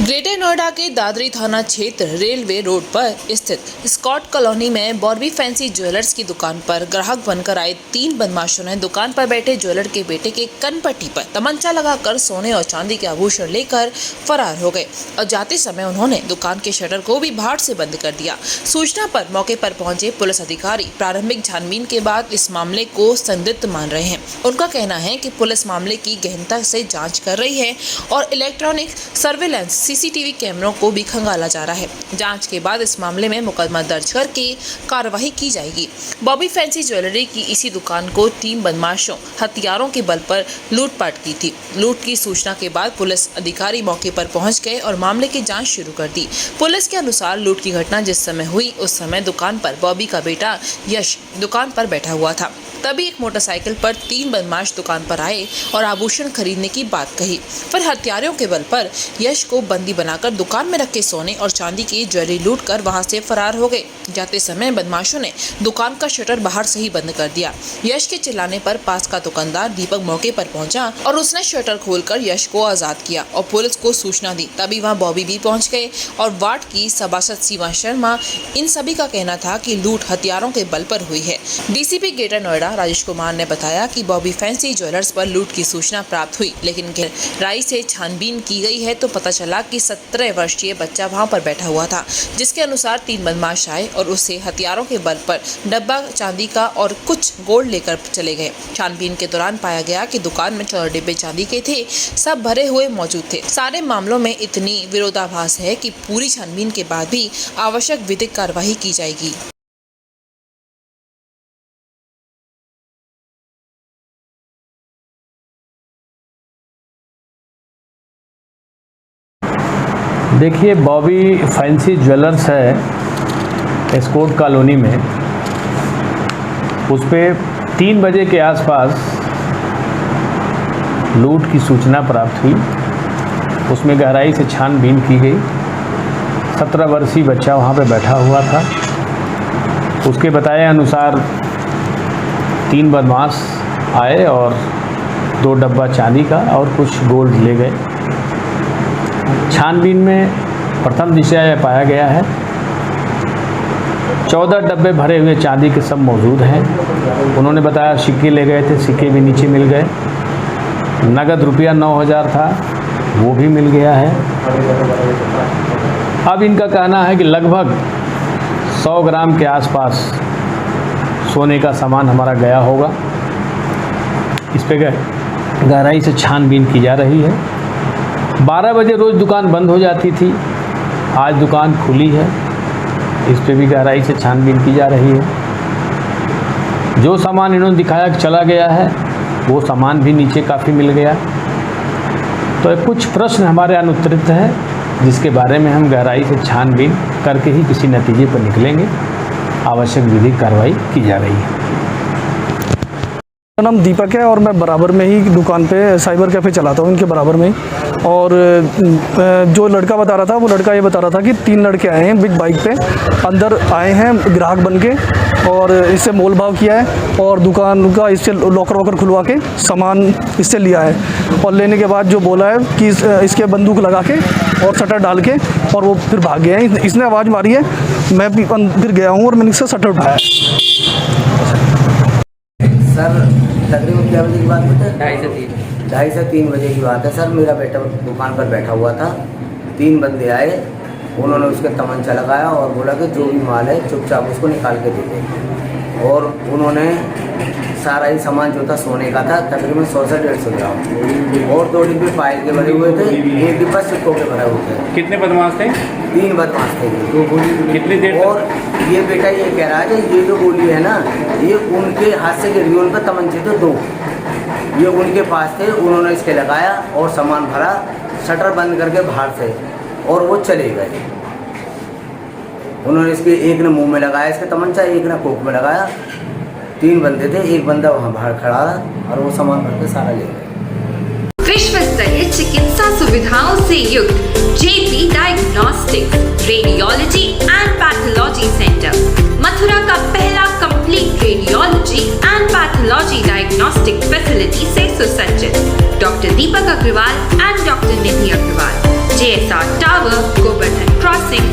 Greater Noida के दादरी थाना क्षेत्र रेलवे रोड पर स्थित स्कॉट कॉलोनी में बॉर्बी फैंसी ज्वेलर्स की दुकान पर ग्राहक बनकर आए 3 बदमाशों ने दुकान पर बैठे ज्वेलर के बेटे के कनपट्टी पर तमंचा लगाकर सोने और चांदी के आभूषण लेकर फरार हो गए और जाते समय उन्होंने दुकान के शटर को भी बाहर से बंद कर दिया। सूचना पर मौके पर पहुंचे पुलिस अधिकारी प्रारंभिक छानबीन के बाद इस मामले को संदिग्ध मान रहे हैं। उनका कहना है कि पुलिस मामले की गहनता से जाँच कर रही है और इलेक्ट्रॉनिक सर्विलांस सीसीटीवी कैमरों को भी खंगाला जा रहा है। जांच के बाद इस मामले में मुकदमा दर्ज करके कार्रवाई की जाएगी। बॉबी फैंसी ज्वेलरी की इसी दुकान को 3 बदमाशों हथियारों के बल पर लूटपाट की थी। लूट की सूचना के बाद पुलिस अधिकारी मौके पर पहुंच गए और मामले की जांच शुरू कर दी। पुलिस के अनुसार लूट की घटना जिस समय हुई उस समय दुकान पर बॉबी का बेटा यश दुकान पर बैठा हुआ था। तभी एक मोटरसाइकिल पर 3 बदमाश दुकान पर आए और आभूषण खरीदने की बात कही। फिर हथियारों के बल पर यश को बंदी बनाकर दुकान में रखे सोने और चांदी की ज्वेलरी लूटकर वहां से फरार हो गए। जाते समय बदमाशों ने दुकान का शटर बाहर से ही बंद कर दिया। यश के चिल्लाने पर पास का दुकानदार दीपक मौके पर पहुंचा और उसने शटर खोलकर यश को आजाद किया और पुलिस को सूचना दी। तभी वहां बॉबी भी पहुंच गए और वार्ड की सभासद सीमा शर्मा। इन सभी का कहना था कि लूट हथियारों के बल पर हुई है। डीसीपी ग्रेटर नोएडा राजेश कुमार ने बताया कि बॉबी फैंसी ज्वेलर्स पर लूट की सूचना प्राप्त हुई, लेकिन गहराई से छानबीन की गई है तो पता चला कि 17 वर्षीय बच्चा वहां पर बैठा हुआ था, जिसके अनुसार 3 बदमाश आए और उसे हथियारों के बल पर डब्बा चांदी का और कुछ गोल्ड लेकर चले गए। छानबीन के दौरान पाया गया कि दुकान में 14 डिब्बे चांदी के थे, सब भरे हुए मौजूद थे। सारे मामलों में इतनी विरोधाभास है कि पूरी छानबीन के बाद भी आवश्यक विधिक कार्रवाई की जाएगी। देखिए, बॉबी फैंसी ज्वेलर्स है स्कॉट कॉलोनी में। उस पर 3 बजे के आसपास लूट की सूचना प्राप्त हुई। उसमें गहराई से छानबीन की गई। 17 वर्षीय बच्चा वहाँ पे बैठा हुआ था। उसके बताए अनुसार 3 बदमाश आए और 2 डब्बा चांदी का और कुछ गोल्ड ले गए। छानबीन में प्रथम दिशा यह पाया गया है 14 डब्बे भरे हुए चांदी के सब मौजूद हैं। उन्होंने बताया सिक्के ले गए थे, सिक्के भी नीचे मिल गए। नगद रुपया 9,000 था, वो भी मिल गया है। अब इनका कहना है कि लगभग 100 ग्राम के आसपास सोने का सामान हमारा गया होगा। इस पे गहराई से छानबीन की जा रही है। 12 बजे रोज़ दुकान बंद हो जाती थी, आज दुकान खुली है। इस पे भी गहराई से छानबीन की जा रही है। जो सामान इन्होंने दिखाया कि चला गया है, वो सामान भी नीचे काफ़ी मिल गया। तो कुछ प्रश्न हमारे अनुत्तरित हैं, जिसके बारे में हम गहराई से छानबीन करके ही किसी नतीजे पर निकलेंगे। आवश्यक विधिक कार्रवाई की जा रही है। मेरा नाम दीपक है और मैं बराबर में ही दुकान पे साइबर कैफ़े चलाता हूँ, इनके बराबर में ही। और जो लड़का बता रहा था, वो लड़का ये बता रहा था कि 3 लड़के आए हैं बिग बाइक पे, अंदर आए हैं ग्राहक बन के और इससे मोल भाव किया है और दुकान का इससे लॉकर वॉकर खुलवा के सामान इससे लिया है। और लेने के बाद जो बोला है कि इसके बंदूक लगा के और शटर डाल के और वो फिर भाग गया है। इसने आवाज़ मारी है, मैं भी फिर गया हूँ और मैंने इससे शटर उठाया। सर तकरीबन क्या बजे की बात है? 2:30 से 3 बजे की बात है सर। मेरा बेटा दुकान पर बैठा हुआ था, 3 बंदे आए, उन्होंने उसके तमंचा लगाया और बोला कि जो भी माल है चुपचाप उसको निकाल के दे दे। और उन्होंने सारा ही सामान जो था सोने का था, तकरीबन 100 से 150 ग्राम, और 2 डिब्बे फाइल के भरे हुए थे, 1 डिब्बा सिक्कों के भरे हुए थे। कितने बदमाश थे? 3 बदमाश थे। कितनी देर? और ये बेटा ये कह रहा है कि ये जो गोली है ना, ये उनके हाथ से गिर गई। उनका तमंचे थे 2, ये उनके पास थे। उन्होंने इसके लगाया और सामान भरा, शटर बंद करके बाहर से, और वो चले गए। उन्होंने इसके एक ने मुंह में लगाया इसके तमंचा, एक ने कोक में लगाया। 3 बंदे थे, एक बंदा वहाँ बाहर खड़ा था और वो सामान भर के सारा ले गए। विश्व स्तरीय चिकित्सा सुविधाओं से युक्त JP diagnostics radiology and pathology centre, Mathura का पहला complete radiology and pathology diagnostic facility से सुसज्जित। Doctor Deepak Agarwal and doctor Nidhi Agarwal. JSR tower, Govardhan crossing,